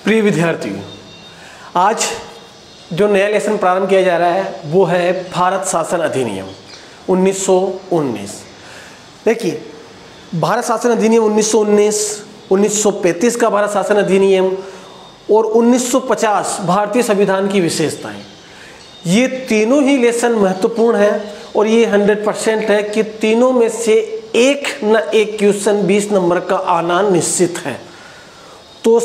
प्रिय विद्यार्थियों, आज जो नया लेसन प्रारंभ किया जा रहा है वो है भारत शासन अधिनियम 1919। देखिए, भारत शासन अधिनियम 1919, 1935 का भारत शासन अधिनियम और 1950 भारतीय संविधान की विशेषताएं, ये तीनों ही लेसन महत्वपूर्ण हैं और ये 100% है कि तीनों में से एक न एक क्वेश्चन 20 नंबर का आना निश्चित है। तो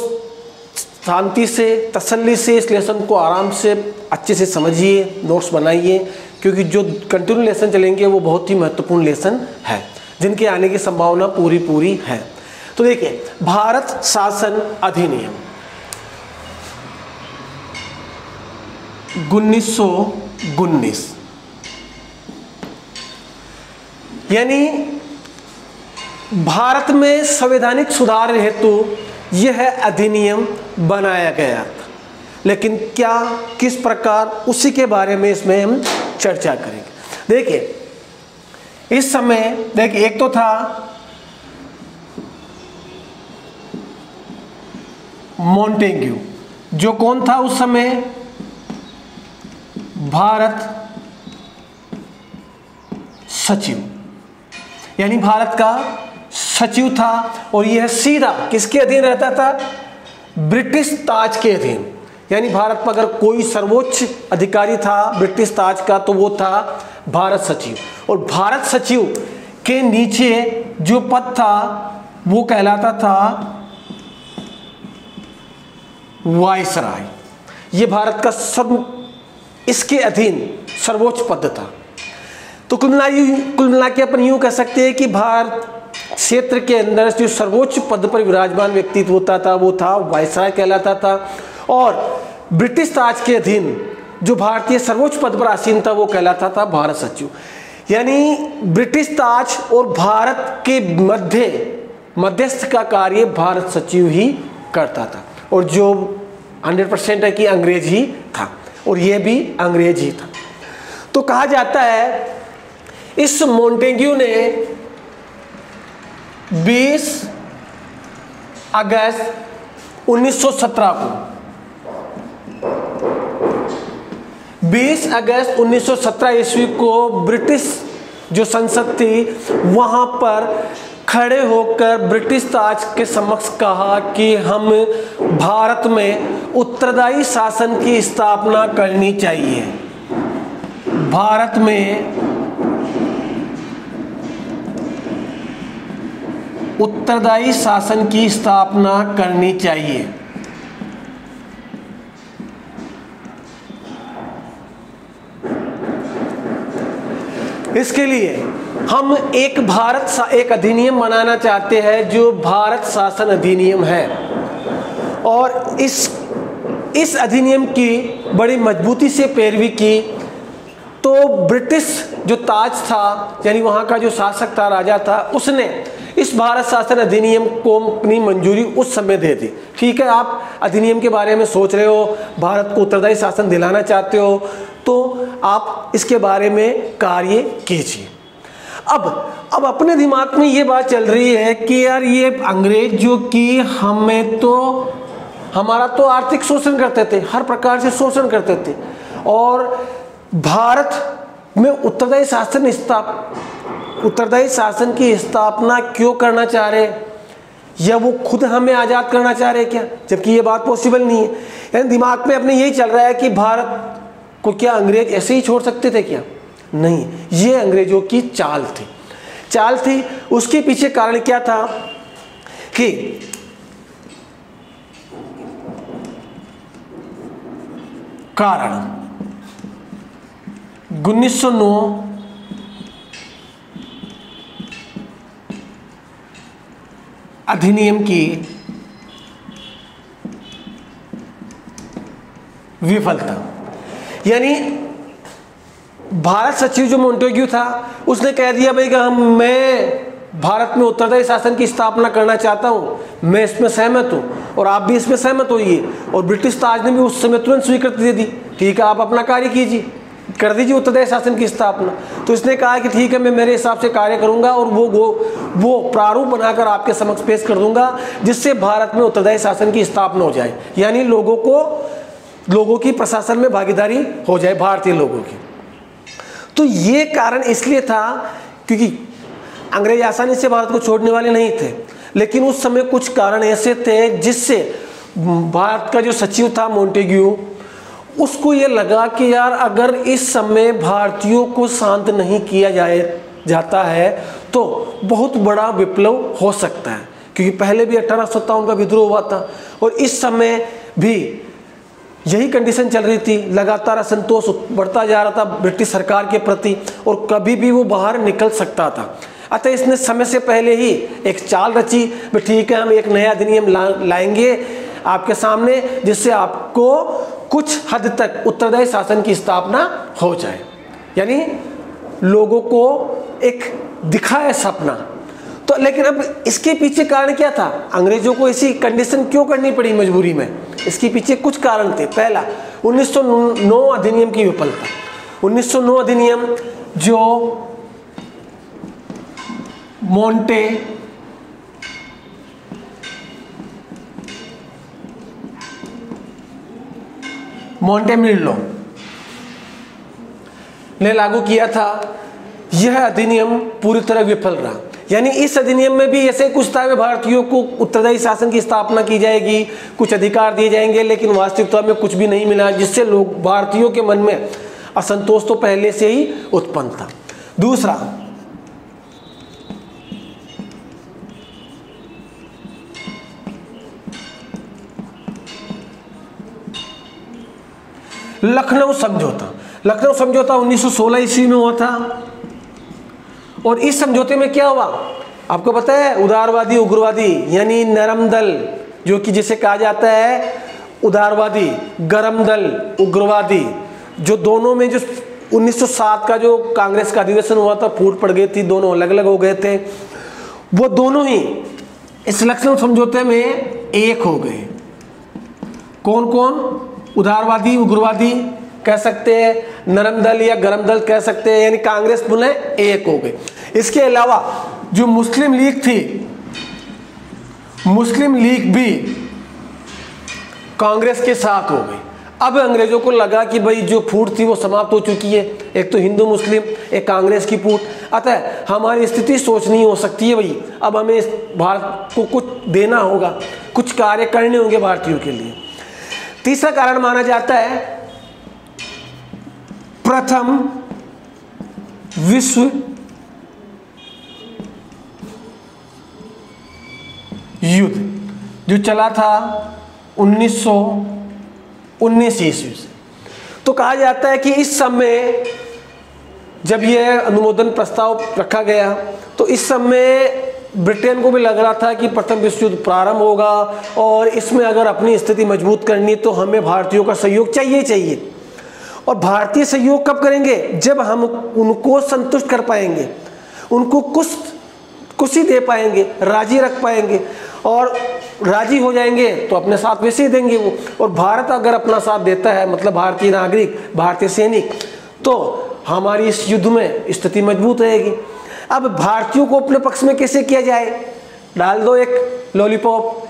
शांति से, तसल्ली से इस लेसन को आराम से अच्छे से समझिए, नोट्स बनाइए, क्योंकि जो कंटिन्यू लेसन चलेंगे वो बहुत ही महत्वपूर्ण लेसन है जिनके आने की संभावना पूरी है। तो देखिए, भारत शासन अधिनियम 1919 यानी भारत में संवैधानिक सुधार हेतु यह अधिनियम बनाया गया था। लेकिन क्या, किस प्रकार, उसी के बारे में इसमें हम चर्चा करेंगे। देखिए, इस समय देखिए, एक तो था मॉन्टेग्यू, जो कौन था उस समय, भारत सचिव, यानी भारत का सचिव था और यह सीधा किसके अधीन रहता था, ब्रिटिश ताज के अधीन। यानी भारत में अगर कोई सर्वोच्च अधिकारी था ब्रिटिश ताज का तो वो था भारत सचिव, और भारत सचिव के नीचे जो पद था वो कहलाता था वायसराय। ये भारत का इसके अधीन सर्वोच्च पद था। तो कुल मिला के अपन यूं कह सकते हैं कि भारत क्षेत्र के अंदर जो सर्वोच्च पद पर विराजमान व्यक्तित्व होता था वो था वायसराय कहलाता था, और ब्रिटिश ताज के अधीन जो भारतीय सर्वोच्च पद पर आसीन था वो कहलाता था भारत सचिव। यानी ब्रिटिश ताज और भारत के मध्यस्थ का कार्य भारत सचिव ही करता था, और जो 100% है कि अंग्रेज ही था, और ये भी अंग्रेज ही था। तो कहा जाता है इस मॉन्टेग्यू ने 20 अगस्त 1917 को 20 अगस्त 1917 ईस्वी को ब्रिटिश जो संसद थी वहां पर खड़े होकर ब्रिटिश ताज के समक्ष कहा कि हम भारत में उत्तरदायी शासन की स्थापना करनी चाहिए। भारत में उत्तरदायी शासन की स्थापना करनी चाहिए। इसके लिए हम एक अधिनियम बनाना चाहते हैं जो भारत शासन अधिनियम है, और इस अधिनियम की बड़ी मजबूती से पैरवी की। तो ब्रिटिश जो ताज था, यानी वहाँ का जो शासक था, राजा था, उसने इस भारत शासन अधिनियम को अपनी मंजूरी उस समय दे दी। ठीक है, आप अधिनियम के बारे में सोच रहे हो, भारत को उत्तरदायी शासन दिलाना चाहते हो, तो आप इसके बारे में कार्य कीजिए। अब अपने दिमाग में ये बात चल रही है कि यार ये अंग्रेज जो कि हमारा तो आर्थिक शोषण करते थे, हर प्रकार से शोषण करते थे, और भारत में उत्तरदायी शासन की स्थापना क्यों करना चाह रहे, या वो खुद हमें आज़ाद करना चाह रहे क्या, जबकि ये बात पॉसिबल नहीं है। यानी दिमाग में अपने यही चल रहा है कि भारत को क्या अंग्रेज ऐसे ही छोड़ सकते थे क्या? नहीं, ये अंग्रेजों की चाल थी। उसके पीछे कारण क्या था कि कारण 1909 अधिनियम की विफलता। यानी भारत सचिव जो मॉन्टेग्यू था उसने कह दिया भाई कि मैं भारत में उत्तरदायी शासन की स्थापना करना चाहता हूं, मैं इसमें सहमत हूं और आप भी इसमें सहमत होइए। और ब्रिटिश ताज ने भी उस समय तुरंत स्वीकृति दे दी, ठीक है आप अपना कार्य कीजिए। कर दीजिए उत्तरदायी शासन की स्थापना। तो इसने कहा कि ठीक है, मैं मेरे हिसाब से कार्य करूंगा और वो प्रारूप बनाकर आपके समक्ष पेश कर दूंगा, जिससे भारत में उत्तरदायी शासन की स्थापना हो जाए, यानी लोगों की प्रशासन में भागीदारी हो जाए, भारतीय लोगों की। तो ये कारण इसलिए था क्योंकि अंग्रेज आसानी से भारत को छोड़ने वाले नहीं थे, लेकिन उस समय कुछ कारण ऐसे थे जिससे भारत का जो सचिव था मॉन्टेग्यू, उसको ये लगा कि यार अगर इस समय भारतीयों को शांत नहीं किया जाता है तो बहुत बड़ा विप्लव हो सकता है, क्योंकि पहले भी 1857 का विद्रोह हुआ था और इस समय भी यही कंडीशन चल रही थी, लगातार असंतोष बढ़ता जा रहा था ब्रिटिश सरकार के प्रति और कभी भी वो बाहर निकल सकता था। अतः इसने समय से पहले ही एक चाल रची, ठीक है हम एक नया अधिनियम लाएंगे आपके सामने, जिससे आपको कुछ हद तक उत्तरदायी शासन की स्थापना हो जाए, यानी लोगों को एक दिखाए सपना। तो लेकिन अब इसके पीछे कारण क्या था, अंग्रेजों को ऐसी कंडीशन क्यों करनी पड़ी मजबूरी में? इसके पीछे कुछ कारण थे। पहला, 1909 अधिनियम की विफलता। 1909 अधिनियम जो मोंटेमिल्लो ने लागू किया था, यह अधिनियम पूरी तरह विफल रहा। यानी इस अधिनियम में भी ऐसे कुछ था कि भारतीयों को उत्तरदायी शासन की स्थापना की जाएगी, कुछ अधिकार दिए जाएंगे, लेकिन वास्तविकता में कुछ भी नहीं मिला, जिससे लोग भारतीयों के मन में असंतोष तो पहले से ही उत्पन्न था। दूसरा, लखनऊ समझौता। लखनऊ समझौता 1916 ईस्वी में हुआ था और इस समझौते में क्या हुआ आपको पता है? उदारवादी उग्रवादी यानी नरम दल, जो कि जिसे कहा जाता है उदारवादी, गरम दल, उग्रवादी, जो दोनों में जो 1907 का जो कांग्रेस का अधिवेशन हुआ था, फूट पड़ गई थी, दोनों अलग अलग हो गए थे, वो दोनों ही इस लखनऊ समझौते में एक हो गए। कौन कौन? उदारवादी उग्रवादी कह सकते हैं, नरम दल या गरम दल कह सकते हैं, यानी कांग्रेस पुनः एक हो गए। इसके अलावा जो मुस्लिम लीग थी, मुस्लिम लीग भी कांग्रेस के साथ हो गई। अब अंग्रेजों को लगा कि भाई जो फूट थी वो समाप्त हो चुकी है, एक तो हिंदू मुस्लिम, एक कांग्रेस की फूट, अतः हमारी स्थिति सोचनी हो सकती है भाई, अब हमें भारत को कुछ देना होगा, कुछ कार्य करने होंगे भारतीयों के लिए। तीसरा कारण माना जाता है प्रथम विश्व युद्ध जो चला था 1919 ईस्वी से। तो कहा जाता है कि इस समय जब यह अनुमोदन प्रस्ताव रखा गया तो इस समय ब्रिटेन को भी लग रहा था कि प्रथम विश्व युद्ध प्रारंभ होगा और इसमें अगर अपनी स्थिति मजबूत करनी तो हमें भारतीयों का सहयोग चाहिए। और भारतीय सहयोग कब करेंगे? जब हम उनको संतुष्ट कर पाएंगे, उनको कुछ ही दे पाएंगे, राजी रख पाएंगे, और राजी हो जाएंगे तो अपने साथ वैसे ही देंगे वो। और भारत अगर अपना साथ देता है, मतलब भारतीय नागरिक, भारतीय सैनिक, तो हमारी इस युद्ध में स्थिति मजबूत रहेगी। अब भारतीयों को अपने पक्ष में कैसे किया जाए? डाल दो एक लॉलीपॉप,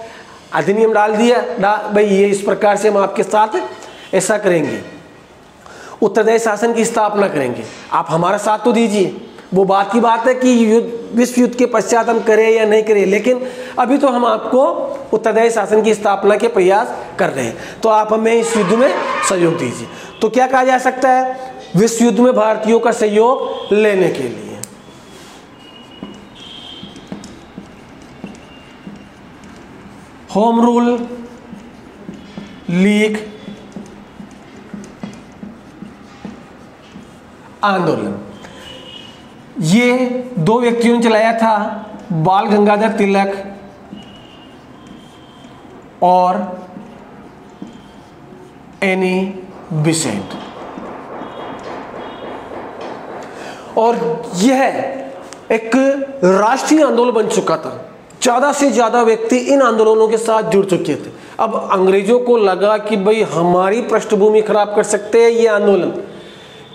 अधिनियम डाल दिया, भाई ये इस प्रकार से हम आपके साथ ऐसा करेंगे, उत्तरदायी शासन की स्थापना करेंगे, आप हमारा साथ तो दीजिए। वो बात की बात है कि विश्व युद्ध के पश्चात हम करें या नहीं करें, लेकिन अभी तो हम आपको उत्तरदायी शासन की स्थापना के प्रयास कर रहे हैं, तो आप हमें इस युद्ध में सहयोग दीजिए। तो क्या कहा जा सकता है? विश्व युद्ध में भारतीयों का सहयोग लेने के लिए होम रूल लीग आंदोलन, ये दो व्यक्तियों ने चलाया था, बाल गंगाधर तिलक और एनी बेसेंट। और यह एक राष्ट्रीय आंदोलन बन चुका था, ज़्यादा से ज़्यादा व्यक्ति इन आंदोलनों के साथ जुड़ चुके थे। अब अंग्रेजों को लगा कि भाई हमारी पृष्ठभूमि खराब कर सकते हैं ये आंदोलन,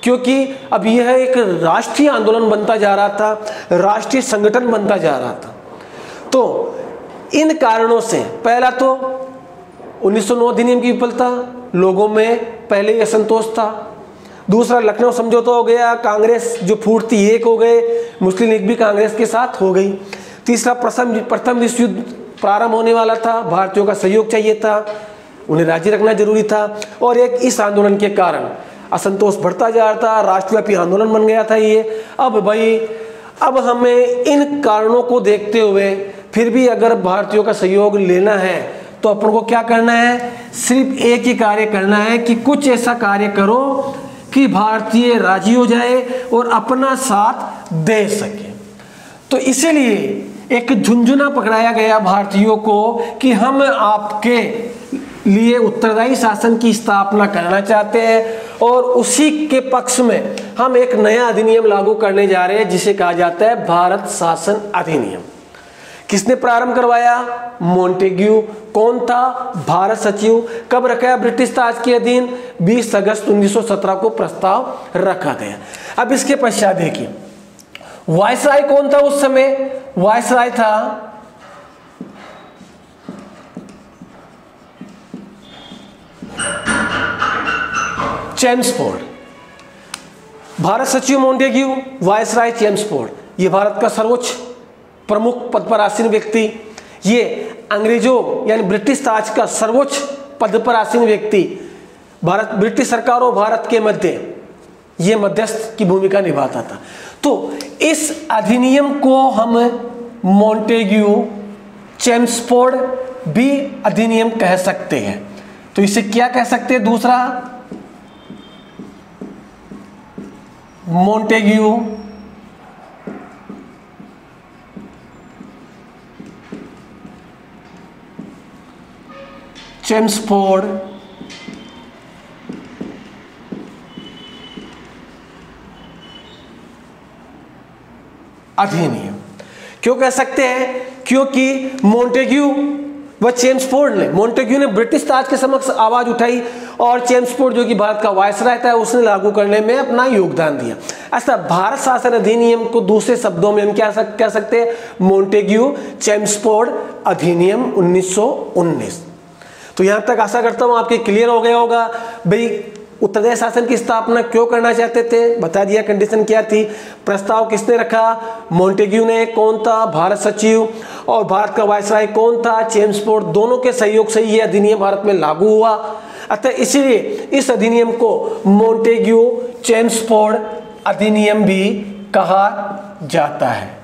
क्योंकि अब यह एक राष्ट्रीय आंदोलन बनता जा रहा था, राष्ट्रीय संगठन बनता जा रहा था। तो इन कारणों से पहला तो 1909 अधिनियम की विफलता, लोगों में पहले ही असंतोष था। दूसरा, लखनऊ समझौता हो गया, कांग्रेस जो फूट थी एक हो गए, मुस्लिम लीग भी कांग्रेस के साथ हो गई। तीसरा, प्रथम विश्व युद्ध प्रारंभ होने वाला था, भारतीयों का सहयोग चाहिए था, उन्हें राजी रखना जरूरी था। और एक, इस आंदोलन के कारण असंतोष बढ़ता जा रहा था, राष्ट्रव्यापी आंदोलन बन गया था ये। अब हमें इन कारणों को देखते हुए फिर भी अगर भारतीयों का सहयोग लेना है तो अपन को क्या करना है, सिर्फ एक ही कार्य करना है कि कुछ ऐसा कार्य करो कि भारतीय राजी हो जाए और अपना साथ दे सके। तो इसीलिए एक झुंझुना पकड़ाया गया भारतीयों को कि हम आपके लिए उत्तरदायी शासन की स्थापना करना चाहते हैं और उसी के पक्ष में हम एक नया अधिनियम लागू करने जा रहे हैं जिसे कहा जाता है भारत शासन अधिनियम। किसने प्रारंभ करवाया? मॉन्टेग्यू। कौन था? भारत सचिव। कब रखा ब्रिटिश ताज के अधीन? 20 अगस्त 1917 को प्रस्ताव रखा गया। अब इसके पश्चात देखिए वायसराय कौन था उस समय? वायसराय था चेम्सफोर्ड। भारत सचिव मॉन्टेग्यू, वायसराय चेम्सफोर्ड। ये भारत का सर्वोच्च प्रमुख पद पर आसीन व्यक्ति, ये अंग्रेजों यानी ब्रिटिश ताज का सर्वोच्च पद पर आसीन व्यक्ति भारत, ब्रिटिश सरकार और भारत के मध्य ये मध्यस्थ की भूमिका निभाता था। तो इस अधिनियम को हम मॉन्टेग्यू चेम्सफोर्ड भी अधिनियम कह सकते हैं। तो इसे क्या कह सकते हैं? दूसरा, मॉन्टेग्यू चेम्सफोर्ड अधिनियम। क्यों कह सकते हैं? क्योंकि मॉन्टेग्यू व चेम्सफोर्ड ने, मॉन्टेग्यू ने ब्रिटिश ताज के समक्ष आवाज उठाई और चेम्सफोर्ड जो कि भारत का वायसराय था उसने लागू करने में अपना योगदान दिया। ऐसा भारत शासन अधिनियम को दूसरे शब्दों में हम क्या कह सकते हैं? मॉन्टेग्यू चेम्सफोर्ड अधिनियम 1919। तो यहां तक आशा करता हूं आपके क्लियर हो गया होगा। भाई उत्तरदायी शासन की स्थापना क्यों करना चाहते थे? बता दिया कंडीशन क्या थी। प्रस्ताव किसने रखा? मॉन्टेग्यू ने। कौन था? भारत सचिव। और भारत का वायसराय कौन था? चेम्सफोर्ड। दोनों के सहयोग से यह अधिनियम भारत में लागू हुआ। अतः इसलिए इस अधिनियम को मॉन्टेग्यू चेम्सफोर्ड अधिनियम भी कहा जाता है।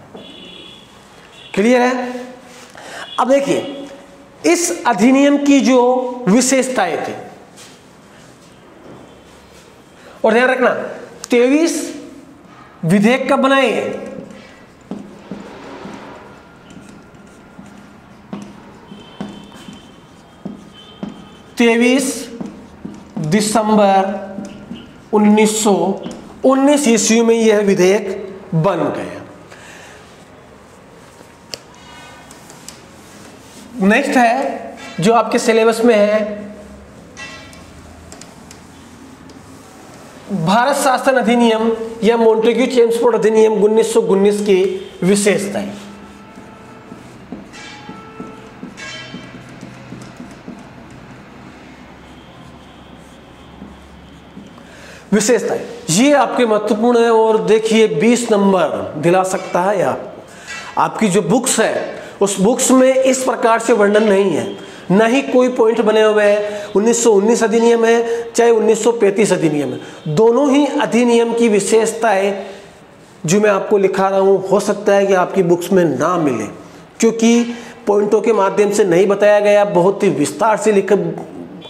क्लियर है? अब देखिए इस अधिनियम की जो विशेषताएं थी, और ध्यान रखना 23 विधेयक कब बनाए हैं? दिसंबर 1919 ईस्वी में यह विधेयक बन गया। नेक्स्ट है जो आपके सिलेबस में है भारत शासन अधिनियम या मॉन्टेग्यू चेम्सफोर्ड अधिनियम 1919 की विशेषताएं। विशेषताएं ये आपके महत्वपूर्ण है और देखिए 20 नंबर दिला सकता है आपको। आपकी जो बुक्स है उस बुक्स में इस प्रकार से वर्णन नहीं है, न ही कोई पॉइंट बने हुए हैं। 1919 अधिनियम है चाहे 1935 अधिनियम है, दोनों ही अधिनियम की विशेषताएं जो मैं आपको लिखा रहा हूं हो सकता है कि आपकी बुक्स में ना मिले, क्योंकि पॉइंटों के माध्यम से नहीं बताया गया, बहुत ही विस्तार से लिखा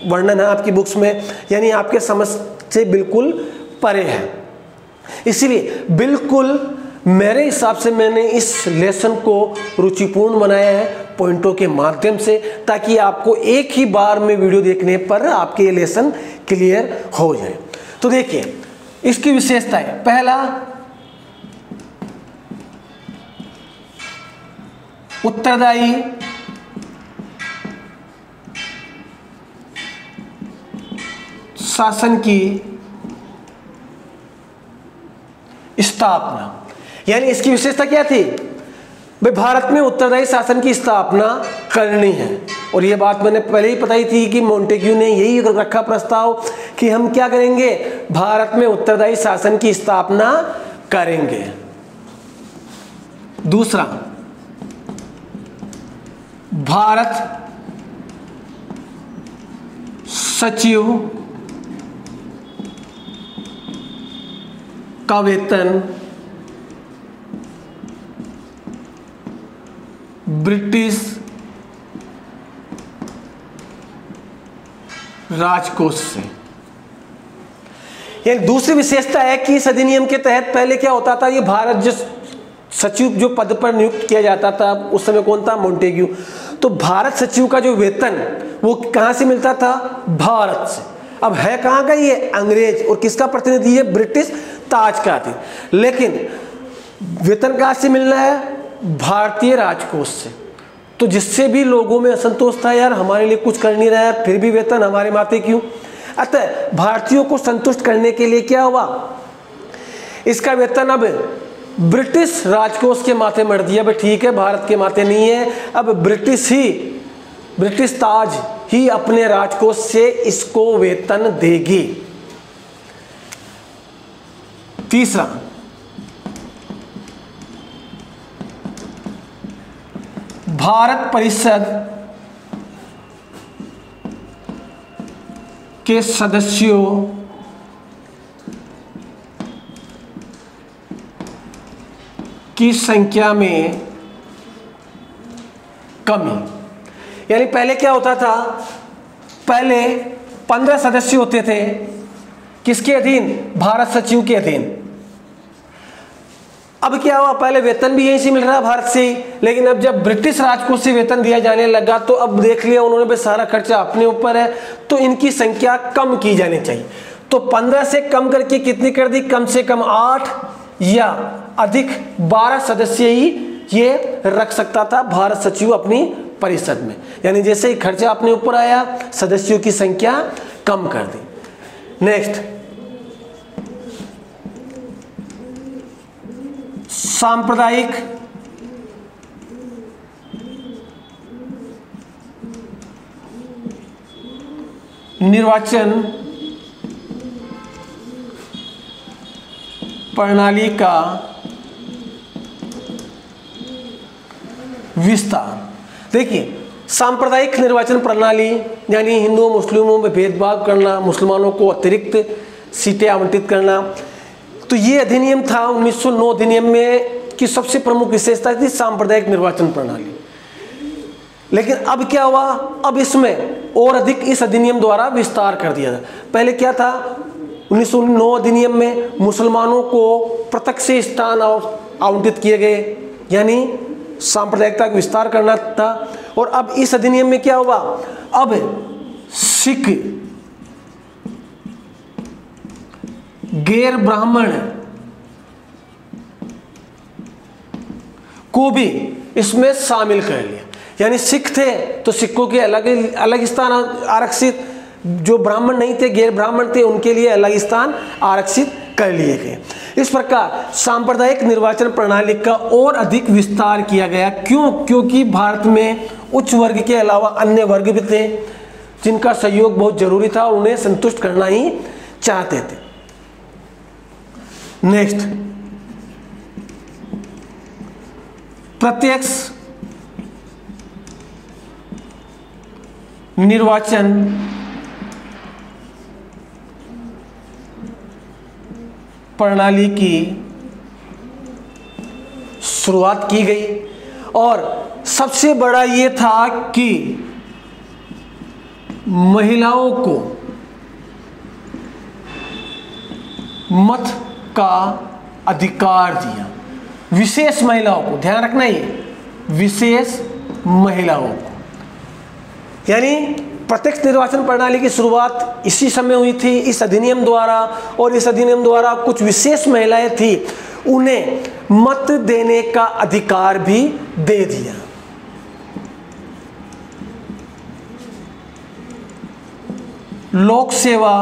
वर्णन है आपकी बुक्स में, यानी आपके समझ से बिल्कुल परे है। इसलिए बिल्कुल मेरे हिसाब से मैंने इस लेसन को रुचिपूर्ण बनाया है पॉइंटों के माध्यम से, ताकि आपको एक ही बार में वीडियो देखने पर आपके ये लेसन क्लियर हो जाए। तो देखिए इसकी विशेषताएं। पहला, उत्तरदायी शासन की स्थापना। यानी इसकी विशेषता क्या थी भाई, भारत में उत्तरदायी शासन की स्थापना करनी है। और ये बात मैंने पहले ही बताई थी कि मोंटेग्यू ने यही रखा प्रस्ताव कि हम क्या करेंगे, भारत में उत्तरदायी शासन की स्थापना करेंगे। दूसरा, भारत सचिव का वेतन ब्रिटिश राजकोष से। यानी दूसरी विशेषता है कि इस अधिनियम के तहत पहले क्या होता था, ये भारत जो सचिव जो पद पर नियुक्त किया जाता था उस समय कौन था, मोंटेग्यू। तो भारत सचिव का जो वेतन वो कहां से मिलता था, भारत से। अब है कहां का, ये अंग्रेज और किसका प्रतिनिधि है, ब्रिटिश ताज का थी। लेकिन वेतन कहां से मिलना है, भारतीय राजकोष से। तो जिससे भी लोगों में असंतोष था, यार हमारे लिए कुछ कर नहीं रहा है, फिर भी वेतन हमारे माथे क्यों। अतः भारतीयों को संतुष्ट करने के लिए क्या हुआ, इसका वेतन अब ब्रिटिश राजकोष के माथे मर दिया। भाई ठीक है, भारत के माथे नहीं है, अब ब्रिटिश ताज ही अपने राजकोष से इसको वेतन देगी। तीसरा, भारत परिषद के सदस्यों की संख्या में कमी। यानी पहले क्या होता था, पहले 15 सदस्य होते थे, किसके अधीन, भारत सचिव के अधीन। अब क्या हुआ, पहले वेतन भी यहीं से मिल रहा है भारत से ही, लेकिन अब जब ब्रिटिश राजकोष से वेतन दिया जाने लगा तो अब देख लिया उन्होंने भी सारा खर्चा अपने ऊपर है, तो इनकी संख्या कम की जानी चाहिए। तो 15 से कम करके कितनी कर दी, कम से कम 8 या अधिक 12 सदस्य ही ये रख सकता था भारत सचिव अपनी परिषद में। यानी जैसे ही खर्चा अपने ऊपर आया, सदस्यों की संख्या कम कर दी। नेक्स्ट, सांप्रदायिक निर्वाचन प्रणाली का विस्तार। देखिए, सांप्रदायिक निर्वाचन प्रणाली यानी हिंदुओं मुस्लिमों में भेदभाव करना, मुसलमानों को अतिरिक्त सीटें आवंटित करना। तो ये अधिनियम था 1909 अधिनियम में की सबसे प्रमुख विशेषता थी सांप्रदायिक निर्वाचन प्रणाली। लेकिन अब क्या हुआ, अब इसमें और अधिक इस अधिनियम द्वारा विस्तार कर दिया था। पहले क्या था, 1909 अधिनियम में मुसलमानों को पृथक से स्थान आवंटित किए गए, यानी सांप्रदायिकता का विस्तार करना था। और अब इस अधिनियम में क्या हुआ, अब सिख, गैर ब्राह्मण को भी इसमें शामिल कर लिया। यानी सिख थे तो सिखों के अलग स्थान आरक्षित, जो ब्राह्मण नहीं थे, गैर ब्राह्मण थे, उनके लिए अलग स्थान आरक्षित कर लिए गए। इस प्रकार सांप्रदायिक निर्वाचन प्रणाली का और अधिक विस्तार किया गया। क्यों? क्योंकि भारत में उच्च वर्ग के अलावा अन्य वर्ग भी थे जिनका सहयोग बहुत जरूरी था और उन्हें संतुष्ट करना ही चाहते थे। नेक्स्ट, प्रत्यक्ष निर्वाचन प्रणाली की शुरुआत की गई और सबसे बड़ा ये था कि महिलाओं को मत का अधिकार दिया। विशेष महिलाओं को, ध्यान रखना, ये विशेष महिलाओं को, यानी प्रत्यक्ष निर्वाचन प्रणाली की शुरुआत इसी समय हुई थी इस अधिनियम द्वारा। और इस अधिनियम द्वारा कुछ विशेष महिलाएं थी, उन्हें मत देने का अधिकार भी दे दिया। लोक सेवा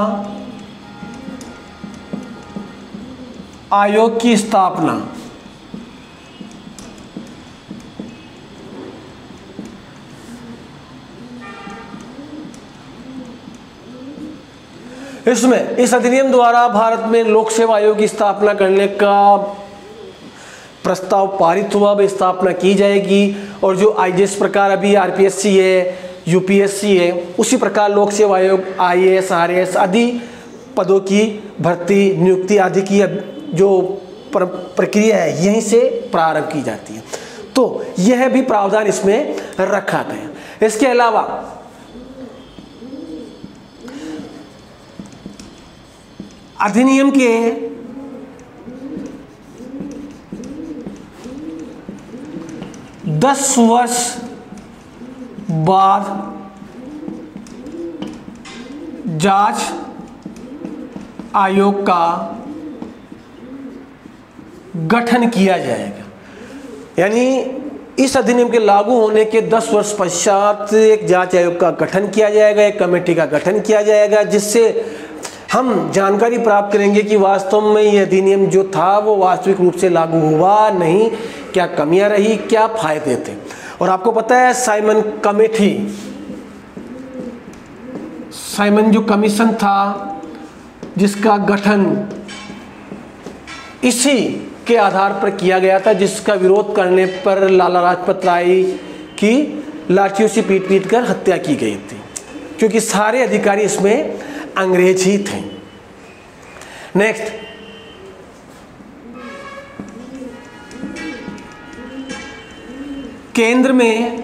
आयोग की स्थापना। इसमें इस अधिनियम द्वारा भारत में लोक सेवा आयोग की स्थापना करने का प्रस्ताव पारित हुआ, अब स्थापना की जाएगी। और जो जिस प्रकार अभी आरपीएससी है, यूपीएससी है, उसी प्रकार लोक सेवा आयोग, आईएएस, आरएएस आदि पदों की भर्ती, नियुक्ति आदि की जो प्रक्रिया है यहीं से प्रारंभ की जाती है। तो यह भी प्रावधान इसमें रखा गया। इसके अलावा अधिनियम के 10 वर्ष बाद जांच आयोग का गठन किया जाएगा। यानी इस अधिनियम के लागू होने के 10 वर्ष पश्चात एक जांच आयोग का गठन किया जाएगा, एक कमेटी का गठन किया जाएगा, जिससे हम जानकारी प्राप्त करेंगे कि वास्तव में ये अधिनियम जो था वो वास्तविक रूप से लागू हुआ नहीं, क्या कमियां रही, क्या फायदे थे। और आपको पता है साइमन कमेटी, साइमन जो कमीशन था जिसका गठन इसी के आधार पर किया गया था, जिसका विरोध करने पर लाला लाजपत राय की लाठियों से पीट पीट कर हत्या की गई थी, क्योंकि सारे अधिकारी इसमें अंग्रेज ही थे। नेक्स्ट, केंद्र में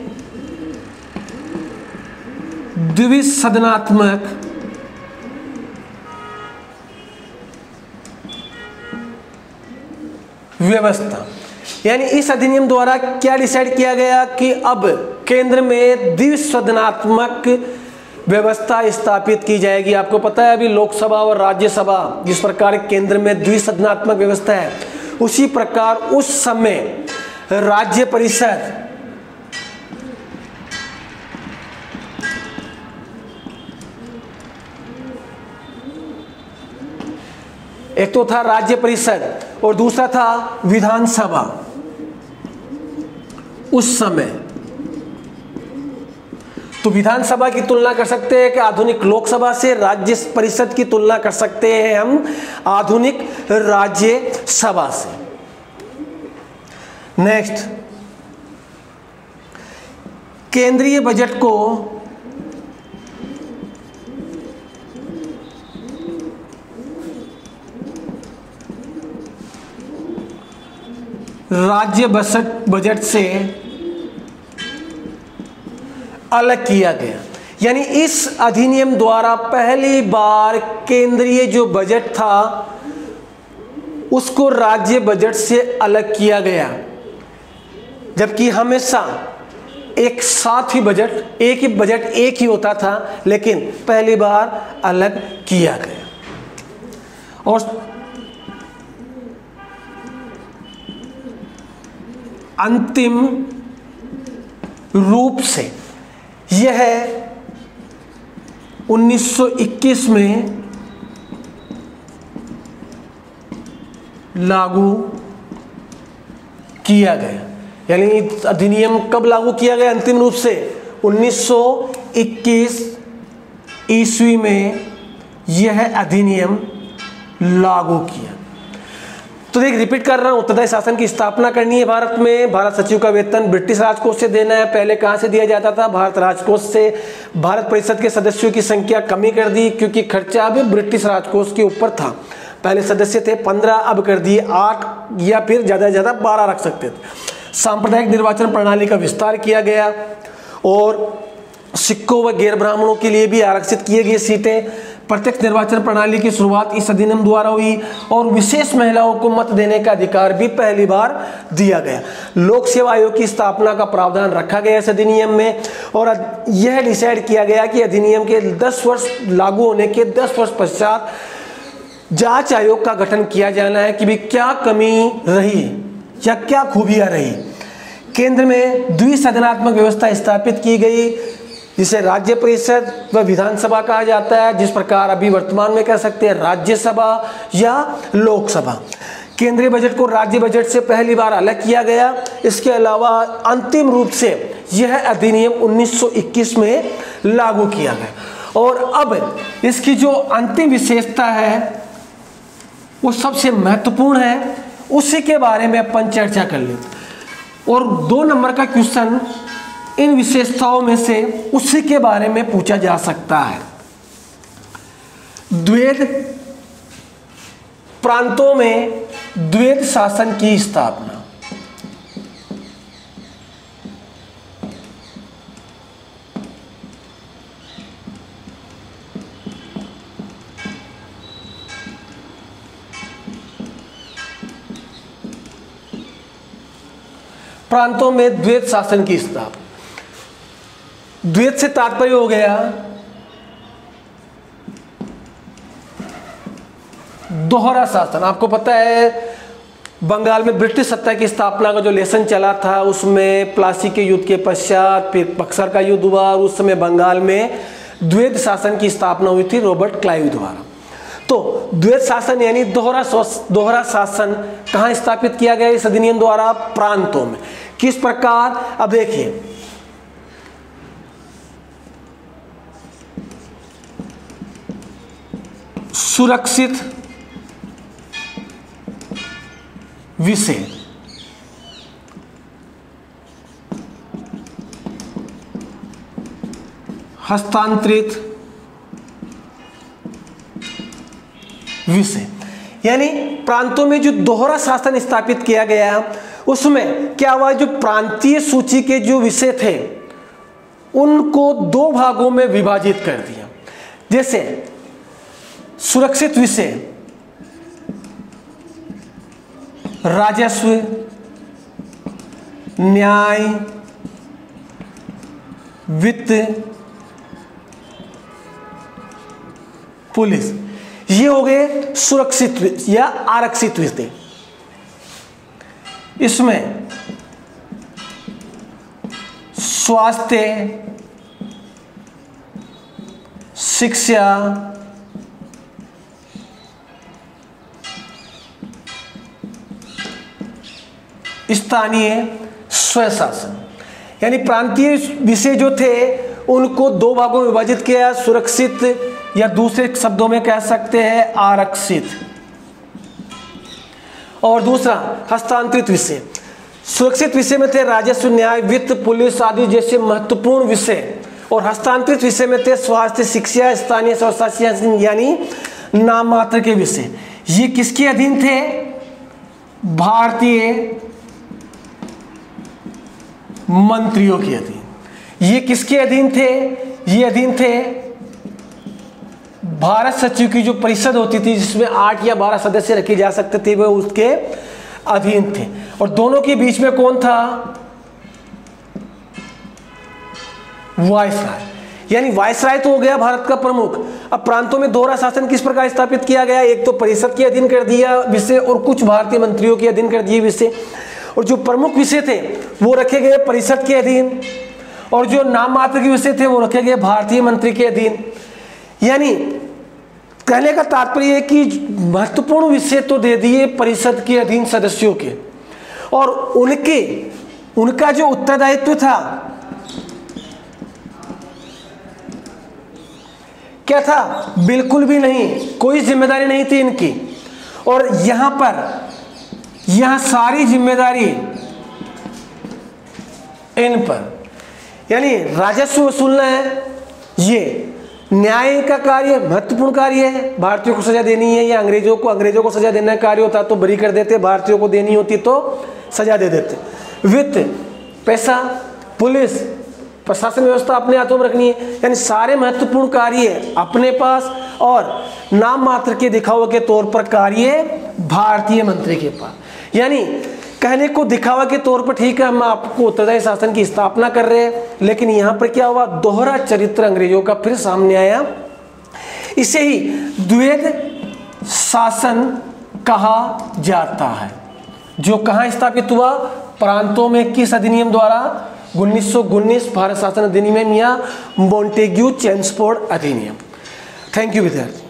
द्विसदनात्मक व्यवस्था। यानी इस अधिनियम द्वारा क्या डिसाइड किया गया कि अब केंद्र में द्विसदनात्मक व्यवस्था स्थापित की जाएगी। आपको पता है अभी लोकसभा और राज्यसभा जिस प्रकार केंद्र में द्विसदनात्मक व्यवस्था है, उसी प्रकार उस समय राज्य परिषद एक तो था राज्य परिषद और दूसरा था विधानसभा। उस समय तो विधानसभा की तुलना कर सकते हैं कि आधुनिक लोकसभा से, राज्य परिषद की तुलना कर सकते हैं हम आधुनिक राज्य सभा से। नेक्स्ट, केंद्रीय बजट को राज्य बजट से अलग किया गया। यानी इस अधिनियम द्वारा पहली बार केंद्रीय जो बजट था उसको राज्य बजट से अलग किया गया, जबकि हमेशा एक साथ ही बजट, एक ही बजट एक ही होता था, लेकिन पहली बार अलग किया गया। और अंतिम रूप से यह 1921 में लागू किया गया। यानी अधिनियम कब लागू किया गया अंतिम रूप से? 1921 ईस्वी में यह अधिनियम लागू किया। तो देख, रिपीट कर रहा हूं, उत्तरदायी शासन की स्थापना करनी है भारत में। भारत सचिव का वेतन ब्रिटिश राजकोष से देना है। पहले कहां से दिया जाता था? भारत राजकोष से। भारत परिषद के सदस्यों की संख्या कमी कर दी, क्योंकि खर्चा अब ब्रिटिश राजकोष के ऊपर था। पहले सदस्य थे 15, अब कर दिए 8 या फिर ज़्यादा से ज़्यादा 12 रख सकते थे। सांप्रदायिक निर्वाचन प्रणाली का विस्तार किया गया और सिक्कों व गैर ब्राह्मणों के लिए भी आरक्षित किए गए सीटें। प्रत्यक्ष निर्वाचन प्रणाली की शुरुआत इस अधिनियम द्वारा हुई और विशेष महिलाओं को मत देने का अधिकार भी पहली बार दिया गया। लोक सेवा आयोग की स्थापना का प्रावधान रखा गया इस अधिनियम में और यह डिसाइड किया गया कि अधिनियम के 10 वर्ष लागू होने के 10 वर्ष पश्चात जांच आयोग का गठन किया जाना है कि भी क्या कमी रही या क्या खूबियां रही। केंद्र में द्विसदनात्मक व्यवस्था स्थापित की गई, जिसे राज्य परिषद व विधानसभा कहा जाता है, जिस प्रकार अभी वर्तमान में कह सकते हैं राज्यसभा या लोकसभा। केंद्रीय बजट को राज्य बजट से पहली बार अलग किया गया। इसके अलावा अंतिम रूप से यह अधिनियम 1921 में लागू किया गया। और अब इसकी जो अंतिम विशेषता है वो सबसे महत्वपूर्ण है, उसी के बारे में अपन चर्चा कर लेते। और 2 नंबर का क्वेश्चन इन विशेषताओं में से उसी के बारे में पूछा जा सकता है। द्वैध प्रांतों में द्वैध शासन की स्थापना। प्रांतों में द्वैध शासन की स्थापना। द्वैध से तात्पर्य हो गया दोहरा शासन। आपको पता है बंगाल में ब्रिटिश सत्ता की स्थापना का जो लेसन चला था, उसमें प्लासी के युद्ध के पश्चात फिर बक्सर का युद्ध हुआ, और उस समय बंगाल में द्वैध शासन की स्थापना हुई थी रॉबर्ट क्लाइव द्वारा। तो द्वैध शासन यानी दोहरा शासन कहाँ स्थापित किया गया इस अधिनियम द्वारा? प्रांतों में। किस प्रकार? अब देखिए, सुरक्षित विषय, हस्तांतरित विषय, यानी प्रांतों में जो दोहरा शासन स्थापित किया गया उसमें क्या हुआ, जो प्रांतीय सूची के जो विषय थे उनको 2 भागों में विभाजित कर दिया। जैसे सुरक्षित विषय राजस्व, न्याय, वित्त, पुलिस, ये हो गए सुरक्षित या आरक्षित विषय। इसमें स्वास्थ्य, शिक्षा, स्थानीय स्वशासन, यानी प्रांतीय विषय जो थे उनको 2 भागों में विभाजित किया, सुरक्षित या दूसरे शब्दों में कह सकते हैं आरक्षित, और दूसरा हस्तांतरित विषय। सुरक्षित विषय में थे राजस्व, न्याय, वित्त, पुलिस आदि जैसे महत्वपूर्ण विषय, और हस्तांतरित विषय में थे स्वास्थ्य, शिक्षा, स्थानीय स्वशासन यानी नाम मात्र के विषय। ये किसके अधीन थे? भारतीय मंत्रियों के अधीन। ये किसके अधीन थे? ये अधीन थे भारत सचिव की जो परिषद होती थी, जिसमें 8 या 12 सदस्य रखे जा सकते थे, वे उसके अधीन थे। और दोनों के बीच में कौन था? वायसराय, यानी वायसराय तो हो गया भारत का प्रमुख। अब प्रांतों में दोहरा शासन किस प्रकार स्थापित किया गया? एक तो परिषद के अधीन कर दिया विषय और कुछ भारतीय मंत्रियों के अधीन कर दिए विषय, और जो प्रमुख विषय थे वो रखे गए परिषद के अधीन, और जो नाम मात्र के विषय थे वो रखे गए भारतीय मंत्री के अधीन। यानी कहने का तात्पर्य है कि महत्वपूर्ण विषय तो दे दिए परिषद के अधीन सदस्यों के, और उनका जो उत्तरदायित्व था क्या था? बिल्कुल भी नहीं, कोई जिम्मेदारी नहीं थी इनकी। और यहां सारी जिम्मेदारी इन पर, यानी राजस्व वसूलना है, ये न्याय का कार्य महत्वपूर्ण कार्य है, भारतीयों को सजा देनी है या अंग्रेजों को सजा देना कार्य होता तो बरी कर देते, भारतीयों को देनी होती तो सजा दे देते। वित्त, पैसा, पुलिस, प्रशासन व्यवस्था अपने हाथों में रखनी है, यानी सारे महत्वपूर्ण कार्य अपने पास, और नाम मात्र के दिखावे के तौर पर कार्य भारतीय मंत्री के पास। यानी कहने को दिखावा के तौर पर ठीक है, हम आपको उत्तरदायी शासन की स्थापना कर रहे हैं, लेकिन यहां पर क्या हुआ? दोहरा चरित्र अंग्रेजों का फिर सामने आया। इसे ही द्वैध शासन कहा जाता है, जो कहां स्थापित हुआ? प्रांतों में। किस अधिनियम द्वारा? 1919 भारत शासन अधिनियम या मॉन्टेग्यू चेम्सफोर्ड अधिनियम। थैंक यू विद्यार्थी।